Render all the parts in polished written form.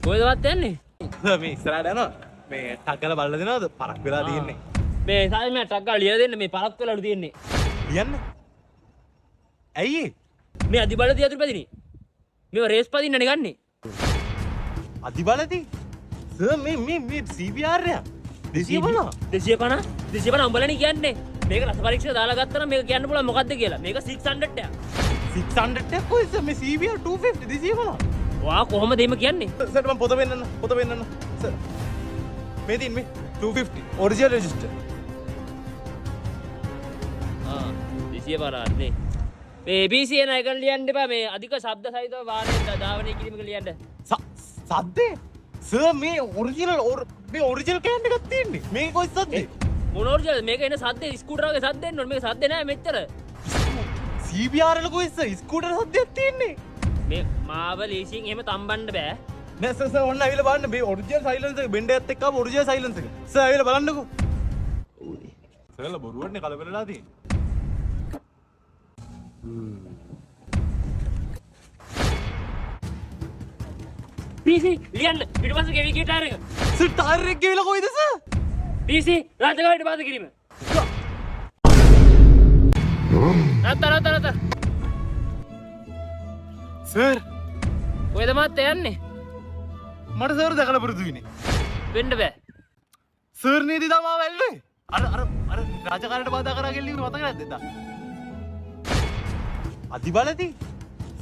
කොහෙදවත් යන්නේ? මේ ඉස්සරහට යනවා. මේ ටක් ගාලා බලලා දෙනවද? පරක් වෙලා තියෙන්නේ. මේ සායි මම ටක් ගාලා ලියලා දෙන්න මේ පරක් වෙලාලු තියෙන්නේ. ලියන්න. ඇයි ඒ? මේ අදිබලදී අතුරු පැදිනේ. මේව රේස් පදින්නනේ ගන්නේ. අදිබලදී? සර් මේ CBR එක 250. 250 උඹලනේ කියන්නේ. මේක රස පරීක්ෂා දාලා ගත්තා නම් මේක කියන්න පුළුවන් මොකද්ද කියලා. මේක 600 ක්. 600 ක් කොයිද මේ CBR 250 250. වා කොහොමද එහෙම කියන්නේ? සර් මම පොත වෙන්නන්න. සර්. මේ තියෙන මේ 250 ඔරිජිනල් රෙජිස්ටර්. 250 නේ. මේ ABC එන එක ලියන්න එපා. මේ අධික ශබ්ද සහිතව වාහනේ ධාවනය කිරීමක ලියන්න. සද්දේ? සර් මේ ඔරිජිනල් කෑන් එකක් තියෙන්නේ. මේක කොයි සද්දේ? මොන ඔරිජිනල්? මේක එන සද්දේ ස්කූටර් වගේ සද්ද එන්න ඕනේ. මේක සද්ද නෑ මෙච්චර. CBR වල කොයි ස්කූටර් සද්දයක් තියෙන්නේ? මේ මාව ලීසින් එහෙම තම්බන්න බෑ. නෑ සර් ඔන්න ඇවිල්ලා බලන්න මේ ඔරිජිනල් සයිලන්ස් එක බෙන්ඩ් එකත් එක්කම ඔරිජිනල් සයිලන්ස් එක. සර් ඇවිල්ලා බලන්නකෝ. සර්ලා බොරුවන්නේ කලබලලා තියෙන්නේ. PC ලියන්න පිටපස්ස ගෙවි ගිය ටයර් එක. සර් ටයර් එක ගෙවිලා කොයිද සර්? PC රාජකාරියට පාද කිරීම. නැත්ත. සර් කොහෙද මාත් යන්නේ? මට සර් දැකලා පුරුදු වෙන්නේ. වෙන්න බෑ. සර් නේද තමා වැල්ලේ? අර රාජකාරියට බාධා කරා ගෙල්ලීම මතක නැද්ද එදා? අදිබලදී?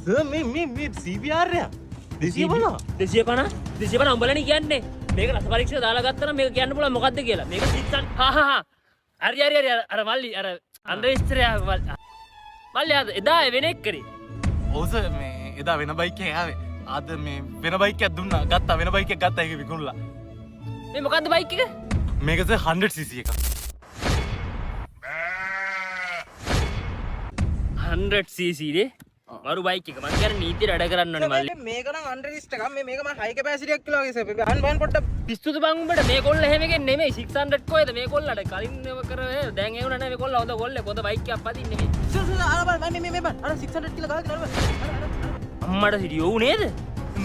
සර් මේ CBR එක 250 උඹලනේ කියන්නේ. මේක රස පරීක්ෂා දාලා ගත්තා නම් මේක කියන්න පුළුවන් මොකද්ද කියලා. මේක 600 හරි අර මල්ලි අර අන්ඩර්ස්ටර් මල්ලි අද එදා වෙන එක කරේ. ඔව් සර් මේ එදා වෙන බයික් එකේ ආවේ. අද මේ වෙන බයික් එකක් දුන්නා. ගත්තා වෙන බයික් එකක් ගත්තා ඒක විකුණලා. මේ මොකද්ද බයික් එක? මේක සර් 100cc එකක්. 100cc නේ. මරු බයික් එක. මං කියන්නේ නීතියට වැඩ කරන්න ඕනේ මල්ලි. මේක නම් අන්ඩර්ස්ට් එකක්. මේක මම හයි කැපැසිටි එකක් කියලා වගේ සර්. අහන්න පොඩ්ඩක්. පිස්සුද බං උඹට මේ කොල්ල එහෙම එකෙන් නෙමෙයි 600 කොහෙද මේ කොල්ලට කලින් ඒව කරේ දැන් ඒ වුණා නෑ මේ කොල්ල හොඳ කොල්ලේ පොත බයික් එකක් පදින්නේ මේ. සර් අර බලන්න මේ අර 600 කියලා ගහගෙන අම්මට සිටියෝ උ නේද?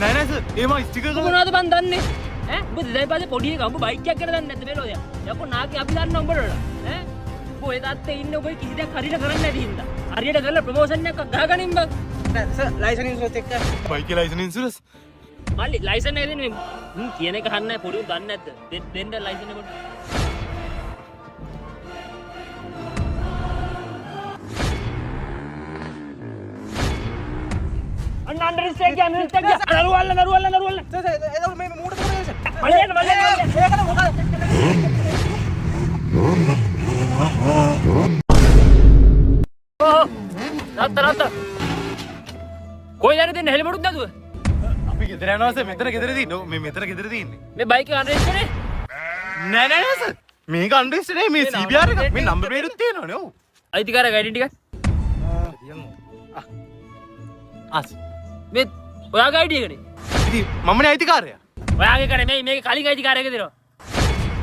නෑ සර් ඒම ස්ටිකර් උඹ මොනවද බං දන්නේ? ඈ උඹ දෙදයි පාදේ පොඩි එකා උඹ බයික් එකක් ගැන දන්නේ නැද්ද මෙලෝදිය? යකෝ නාකි අපි දන්න උඹට ඈ උඹ ඔය තාත්තේ ඉන්නේ උඹ කිසි දෙයක් හරියට කරන්නේ නැති හින්දා. හරියට කරලා ප්‍රොමෝෂන් එකක් ගහගනින් බං. සර් ලයිසන් ඉන්ෂුරන්ස් චෙක් කරන්න. බයික් ලයිසන් ඉන්ෂුරන්ස් මල්ලි ලයිසන් එක දෙන්නේ කියන එක අහන්න පොඩි උන් දන්නේ නැද්ද? දෙන්න ලයිසන් එක පොඩි. අන්ඩර්ස්ට් එක නරුවල්ල සර් ඒක මේ මූඩ කරගෙන සර්. මල්ලි ඒකට මොකද? රත්ත කොයිද යන්නේ හෙලිමඩුත් නැතුව? අපි ගෙදර යනවා සර් මෙතන ගෙදරදී මේ මෙතන ගෙදරදී ඉන්නේ. මේ බයික් එක අන්ඩර්ස්ට් නේ? නෑ සර් මේක අන්ඩර්ස්ට් නේ මේ CBR එක මේ නම්බර් ප්ලේට් තියෙනවනේ ඔව්. අයිතිකාරය ගයිඩින් ටිකක්. මේ ඔයා ගයිඩි එකනේ. ඉතින් මමනේ අයිතිකාරයා. ඔයාගේ කර මේක කලින් අයිතිකාරයක දෙනවා.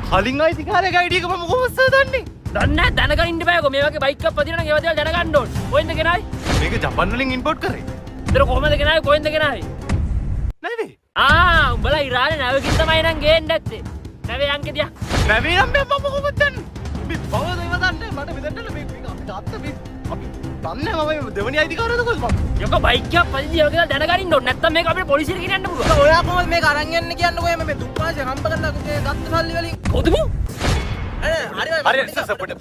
කලින් අයිතිකාරයා ගයිඩි එක මම කොහොමද සර් දන්නේ? දන්නේ නැහැ දැනගන්න ඉන්න බෑකෝ මේ වගේ බයික් එකක් පදිනා නම් ඒවා දේවල් දැනගන්න ඕනේ. කොහෙන්ද ගෙනාවේ? මේක ජපාන් වලින් ඉම්පෝට් කරේ. ඉතර කොහමද ගෙනාවේ? කොහෙන්ද ගෙනාවේ? නැවේ. උඹලා ඉරානේ නැවකින් තමයි නම් ගේන්න ඇත්තේ. නැවේ යන් කෙදියා. නැවේ නම් මම කොහොමද දන්නේ? මේ බවද ඒව දන්නේ මට මෙතනට මේක අත්ත මේ අපි දන්නේ මම දෙවනි අයිතිකාරයද කොහොමද මම? යකෝ බයික් එකක් පදිදී ඒවා කියලා දැනගන්න ඕනේ. නැත්තම් මේක අපිට පොලිසියට ගෙනියන්න පුළුවන්. ඔයා කොහොමද මේක අරන් යන්නේ කියන්නේ කොහේ මේ දුප්පාසේ හම්බ කරලා ගත්ත සල්ලි වලින්? කොහොමද? හරි සර් පොඩ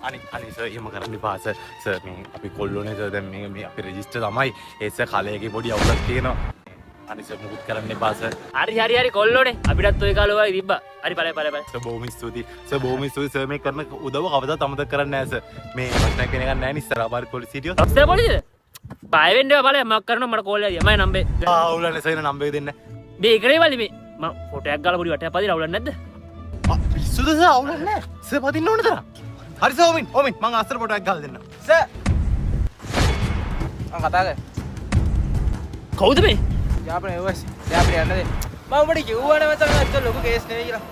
අනේ සර් එහෙම කරන්න එපා සර් මේ අපි කොල්ලෝනේ සර් දැන් මේ අපි රෙජිස්ටර් තමයි ඒ සර් කලයේගේ පොඩි අවුලක් තියෙනවා අනේ සර් මුකුත් කරන්න එපා සර් හරි කොල්ලෝනේ අපිටත් ඔය කාලේ වගේ තිබ්බා හරි බලයි සර් බොහොම ස්තුතියි සර් මේ කරන උදව්ව කවදාවත් අමතක කරන්නේ නැහැ සර් මේ ප්‍රශ්නයක් වෙන එකක් නැහැ නේ ඉස්සරහ පාර පොලිසිය හිටියොත් අපේ පොලිසියද බය වෙන්න එපා බලය මම කරනවා මට කෝල් එකක් මම නම්බේ අවුලන්නේ සර් නම්බර් එක දෙන්න මේ කරේ වලි මේ මම ෆොටෝ එකක් ගාලා පොඩි වටයක් පදිලා අවුලක් නැද්ද පිස්සුද සර් අවුලක් නැහැ සර් පදින්න ඕන තරම් හරි සර් ඕමින් මං අස්සර ෆොටෝ එකක් ගාලා දෙන්න සර් මම කතා කරේ කවුද මේ යාපනේ ඔයස් යාපනේ යන්න දෙන්න මම උඹට කිව්වනේ මචං අච්ච ලොකු කේස් නෙවෙයි කියලා